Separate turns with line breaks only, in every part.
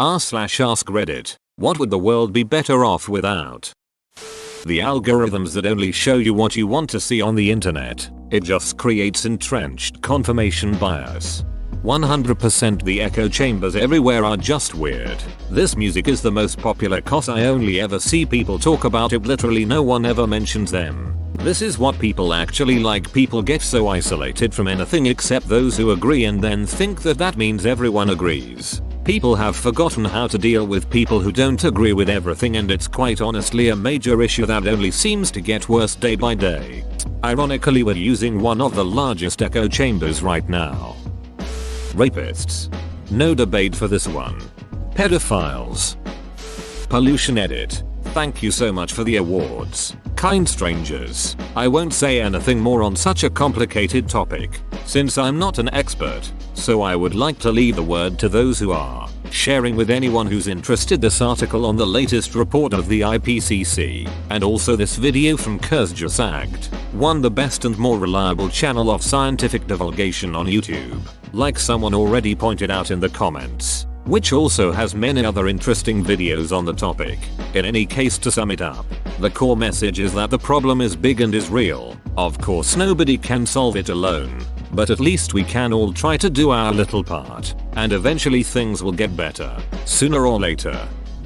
r/ask Reddit. What would the world be better off without? The algorithms that only show you what you want to see on the internet. It just creates entrenched confirmation bias. 100% the echo chambers everywhere are just weird. This music is the most popular cause I only ever see people talk about it, literally no one ever mentions them. This is what people actually like. People get so isolated from anything except those who agree and then think that that means everyone agrees. People have forgotten how to deal with people who don't agree with everything, and it's quite honestly a major issue that only seems to get worse day by day. Ironically, we're using one of the largest echo chambers right now. Rapists. No debate for this one. Pedophiles. Pollution edit. Thank you so much for the awards, kind strangers. I won't say anything more on such a complicated topic, since I'm not an expert, so I would like to leave the word to those who are. Sharing with anyone who's interested this article on the latest report of the IPCC, and also this video from Kurzgesagt, one the best and more reliable channel of scientific divulgation on YouTube, like someone already pointed out in the comments, which also has many other interesting videos on the topic. In any case, to sum it up, the core message is that the problem is big and is real. Of course nobody can solve it alone, but at least we can all try to do our little part, and eventually things will get better, sooner or later.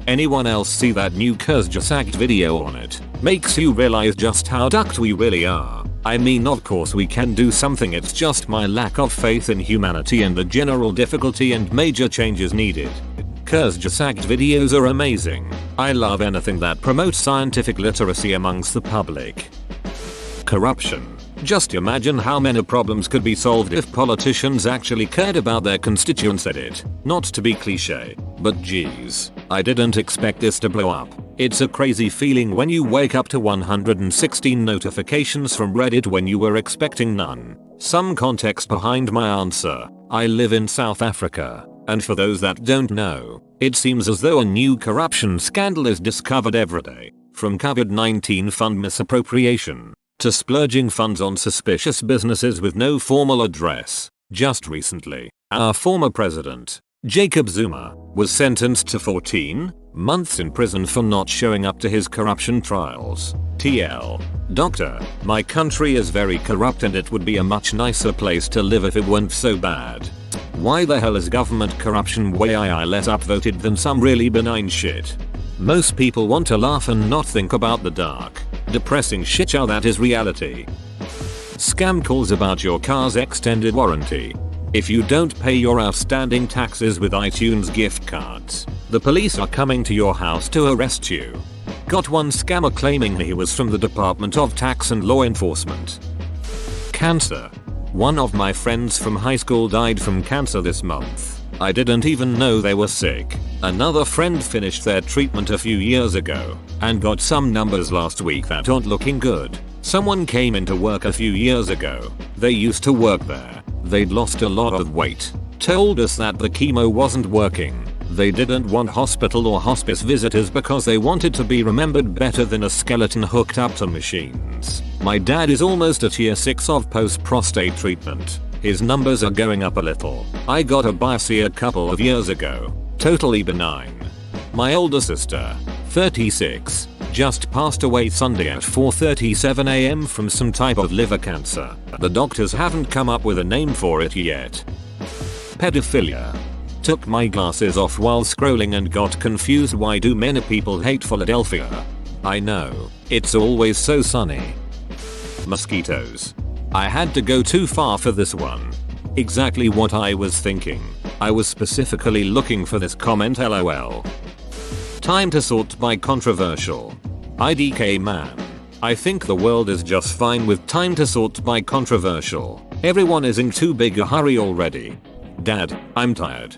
Anyone else see that new Kurzgesagt video on it? Makes you realize just how ducked we really are. I mean, of course we can do something, it's just my lack of faith in humanity and the general difficulty and major changes needed. Kurzgesagt videos are amazing. I love anything that promotes scientific literacy amongst the public. Corruption. Just imagine how many problems could be solved if politicians actually cared about their constituents. Edit. Not to be cliche, but geez, I didn't expect this to blow up. It's a crazy feeling when you wake up to 116 notifications from Reddit when you were expecting none. Some context behind my answer. I live in South Africa, and for those that don't know, it seems as though a new corruption scandal is discovered every day. From COVID-19 fund misappropriation to splurging funds on suspicious businesses with no formal address. Just recently, our former president, Jacob Zuma, was sentenced to 14 months in prison for not showing up to his corruption trials. TL. Doctor, my country is very corrupt and it would be a much nicer place to live if it weren't so bad. Why the hell is government corruption way less upvoted than some really benign shit? Most people want to laugh and not think about the dark, depressing shit that is reality. Scam calls about your car's extended warranty. If you don't pay your outstanding taxes with iTunes gift cards, the police are coming to your house to arrest you. Got one scammer claiming he was from the Department of Tax and Law Enforcement. Cancer. One of my friends from high school died from cancer this month. I didn't even know they were sick. Another friend finished their treatment a few years ago and got some numbers last week that aren't looking good. Someone came into work a few years ago. They used to work there. They'd lost a lot of weight. Told us that the chemo wasn't working. They didn't want hospital or hospice visitors because they wanted to be remembered better than a skeleton hooked up to machines. My dad is almost at year 6 of post-prostate treatment. His numbers are going up a little. I got a biopsy a couple of years ago. Totally benign. My older sister, 36, just passed away Sunday at 4:37 am from some type of liver cancer. The doctors haven't come up with a name for it yet. Pedophilia. Took my glasses off while scrolling and got confused. Why do many people hate Philadelphia? I know, it's always so sunny. Mosquitoes. I had to go too far for this one. Exactly what I was thinking. I was specifically looking for this comment, lol. Time to sort by controversial. IDK man. I think the world is just fine with time to sort by controversial. Everyone is in too big a hurry already. Dad, I'm tired.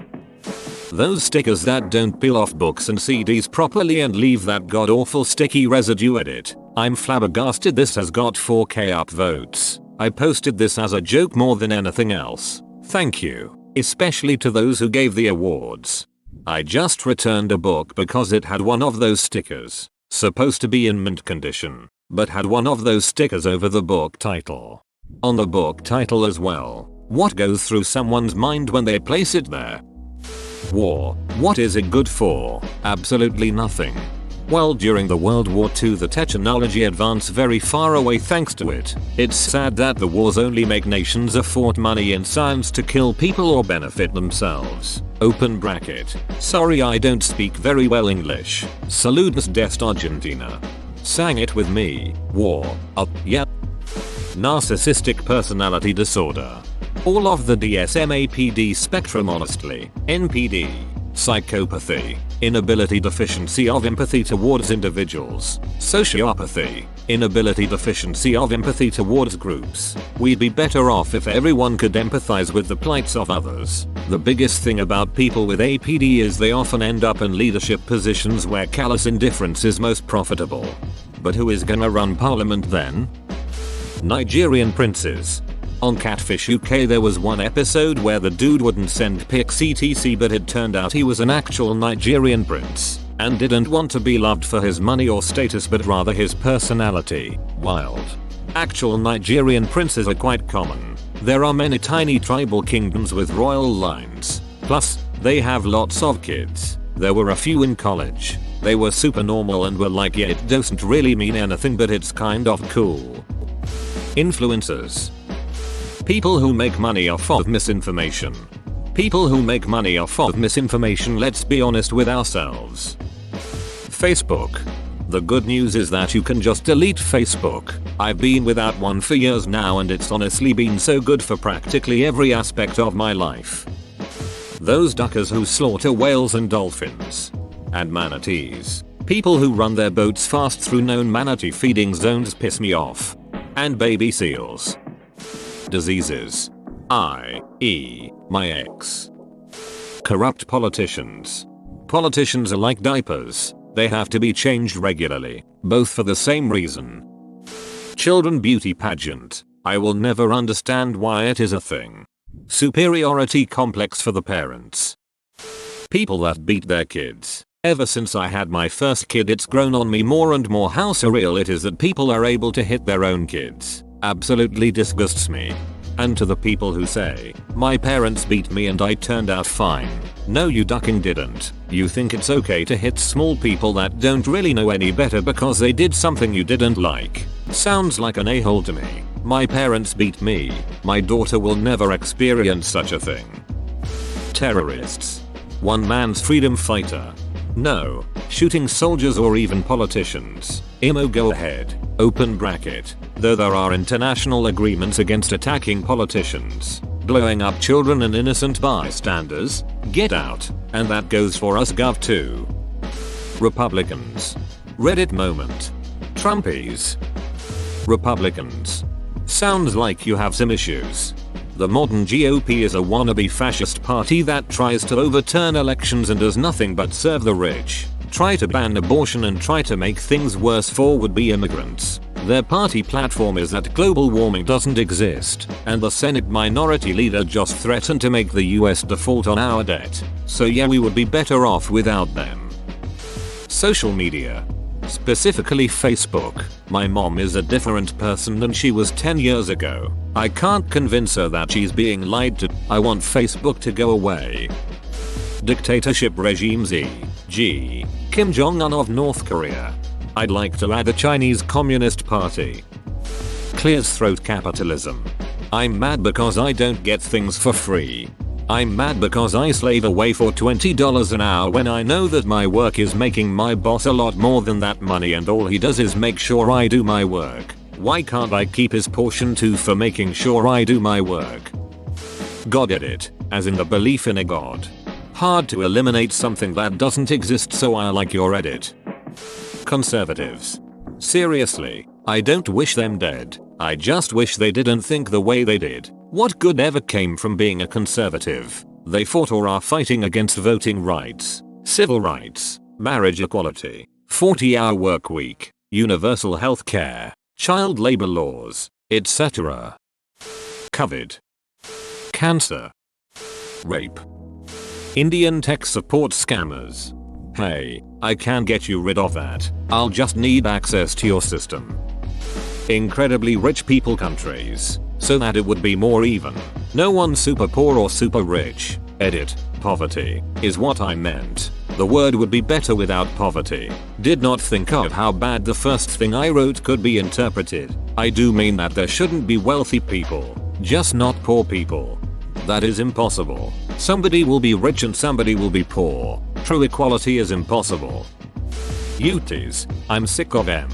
Those stickers that don't peel off books and CDs properly and leave that god awful sticky residue. Edit. I'm flabbergasted this has got 4K upvotes. I posted this as a joke more than anything else. Thank you, especially to those who gave the awards. I just returned a book because it had one of those stickers, supposed to be in mint condition, but had one of those stickers over the book title. On the book title as well. What goes through someone's mind when they place it there? War. What is it good for? Absolutely nothing. Well, during the World War II the technology advanced very far away thanks to it. It's sad that the wars only make nations afford money in science to kill people or benefit themselves. Open bracket. Sorry I don't speak very well English. Saludos desde Argentina. Sang it with me. War. Up. Yep. Narcissistic personality disorder. All of the DSM-APD spectrum honestly. NPD. Psychopathy. Inability deficiency of empathy towards individuals. Sociopathy. Inability deficiency of empathy towards groups. We'd be better off if everyone could empathize with the plights of others. The biggest thing about people with APD is they often end up in leadership positions where callous indifference is most profitable. But who is gonna run parliament then? Nigerian Princes. On Catfish UK there was one episode where the dude wouldn't send pics etc, but it turned out he was an actual Nigerian prince and didn't want to be loved for his money or status but rather his personality. Wild. Actual Nigerian princes are quite common. There are many tiny tribal kingdoms with royal lines. Plus, they have lots of kids. There were a few in college. They were super normal and were like, yeah, it doesn't really mean anything but it's kind of cool. Influencers. People who make money off of misinformation. People who make money off of misinformation, let's be honest with ourselves. Facebook. The good news is that you can just delete Facebook. I've been without one for years now and it's honestly been so good for practically every aspect of my life. Those duckers who slaughter whales and dolphins. And manatees. People who run their boats fast through known manatee feeding zones piss me off. And baby seals. Diseases. I.e. my ex. Corrupt politicians. Politicians are like diapers. They have to be changed regularly, both for the same reason. Children beauty pageant. I will never understand why it is a thing. Superiority complex for the parents. People that beat their kids. Ever since I had my first kid it's grown on me more and more how surreal it is that people are able to hit their own kids. Absolutely disgusts me. And to the people who say, my parents beat me and I turned out fine. No, you ducking didn't. You think it's okay to hit small people that don't really know any better because they did something you didn't like. Sounds like an a-hole to me. My parents beat me. My daughter will never experience such a thing. Terrorists. One man's freedom fighter. No. Shooting soldiers or even politicians. Imo go ahead. Open bracket. Though there are international agreements against attacking politicians, blowing up children and innocent bystanders, get out. And that goes for us gov too. Republicans. Reddit moment. Trumpies. Republicans. Sounds like you have some issues. The modern GOP is a wannabe fascist party that tries to overturn elections and does nothing but serve the rich, try to ban abortion and try to make things worse for would-be immigrants. Their party platform is that global warming doesn't exist, and the Senate minority leader just threatened to make the US default on our debt. So yeah, we would be better off without them. Social media. Specifically Facebook. My mom is a different person than she was 10 years ago. I can't convince her that she's being lied to. I want Facebook to go away. Dictatorship regimes e.g. Kim Jong-un of North Korea. I'd like to add the Chinese Communist Party. Clears throat capitalism. I'm mad because I don't get things for free. I'm mad because I slave away for $20 an hour when I know that my work is making my boss a lot more than that money and all he does is make sure I do my work. Why can't I keep his portion too for making sure I do my work? God edit, as in the belief in a god. Hard to eliminate something that doesn't exist, so I like your edit. Conservatives. Seriously, I don't wish them dead. I just wish they didn't think the way they did. What good ever came from being a conservative? They fought or are fighting against voting rights, civil rights, marriage equality, 40-hour work week, universal health care, child labor laws, etc. COVID. Cancer. Rape. Indian tech support scammers. Hey, I can get you rid of that. I'll just need access to your system. Incredibly rich people countries. So that it would be more even. No one super poor or super rich. Edit. Poverty is what I meant. The word would be better without poverty. Did not think of how bad the first thing I wrote could be interpreted. I do mean that there shouldn't be wealthy people, just not poor people. That is impossible. Somebody will be rich and somebody will be poor. True equality is impossible. Uties. I'm sick of them.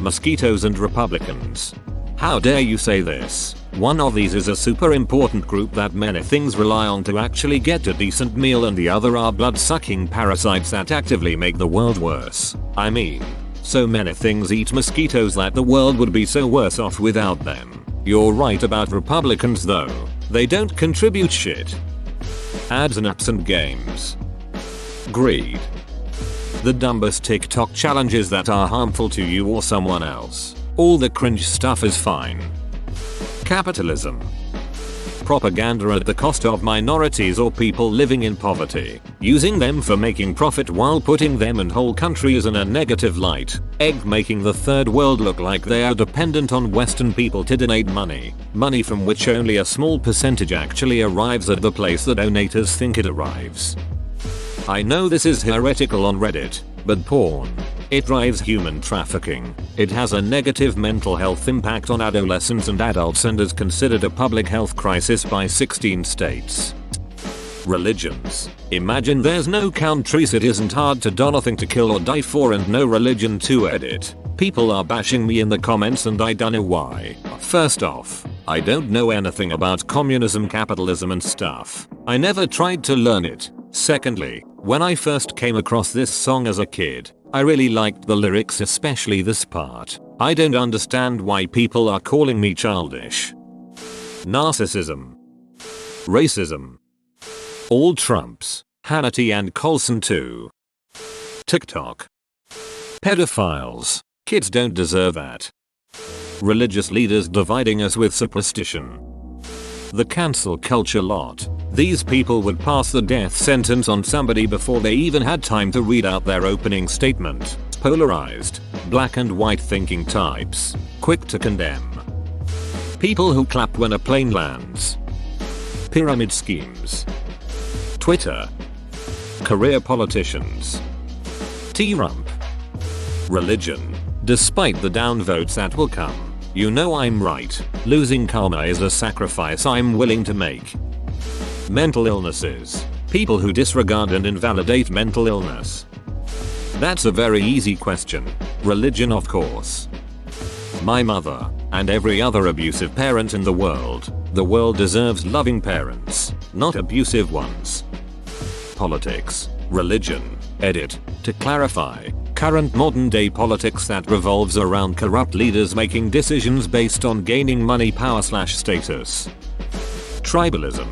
Mosquitoes and Republicans. How dare you say this? One of these is a super important group that many things rely on to actually get a decent meal, and the other are blood-sucking parasites that actively make the world worse. I mean, so many things eat mosquitoes that the world would be so worse off without them. You're right about Republicans though. They don't contribute shit. Ads and apps and games. Greed. The dumbest TikTok challenges that are harmful to you or someone else. All the cringe stuff is fine. Capitalism. Propaganda at the cost of minorities or people living in poverty. Using them for making profit while putting them and whole countries in a negative light. Making the third world look like they are dependent on Western people to donate money. Money from which only a small percentage actually arrives at the place the donators think it arrives. I know this is heretical on Reddit, but porn. It drives human trafficking. It has a negative mental health impact on adolescents and adults and is considered a public health crisis by 16 states. Religions. Imagine there's no countries it isn't hard to do nothing to kill or die for and no religion to edit. People are bashing me in the comments and I don't know why. First off, I don't know anything about communism, capitalism and stuff. I never tried to learn it. Secondly, when I first came across this song as a kid, I really liked the lyrics, especially this part. I don't understand why people are calling me childish. Narcissism. Racism. All Trumps. Hannity and Coulson too. TikTok. Pedophiles. Kids don't deserve that. Religious leaders dividing us with superstition. The cancel culture lot. These people would pass the death sentence on somebody before they even had time to read out their opening statement. Polarized, black and white thinking types. Quick to condemn. People who clap when a plane lands. Pyramid schemes. Twitter. Career politicians. T-Rump. Religion. Despite the downvotes that will come, you know I'm right. Losing karma is a sacrifice I'm willing to make. Mental illnesses. People who disregard and invalidate mental illness. That's a very easy question. Religion, of course. My mother, and every other abusive parent in the world. The world deserves loving parents, not abusive ones. Politics. Religion. Edit. To clarify, current modern day politics that revolves around corrupt leaders making decisions based on gaining money, power/status. Tribalism.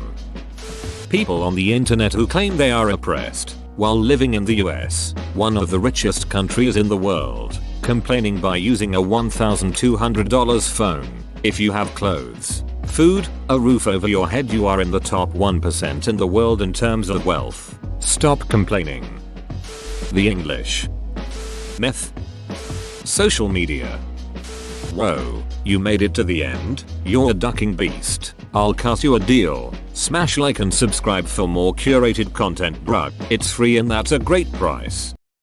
People on the internet who claim they are oppressed while living in the US, one of the richest countries in the world, complaining by using a $1,200 phone. If you have clothes, food, a roof over your head, you are in the top 1% in the world in terms of wealth. Stop complaining. The English. Myth. Social media. Whoa, you made it to the end? You're a ducking beast. I'll cut you a deal. Smash like and subscribe for more curated content, bruh. It's free and that's a great price.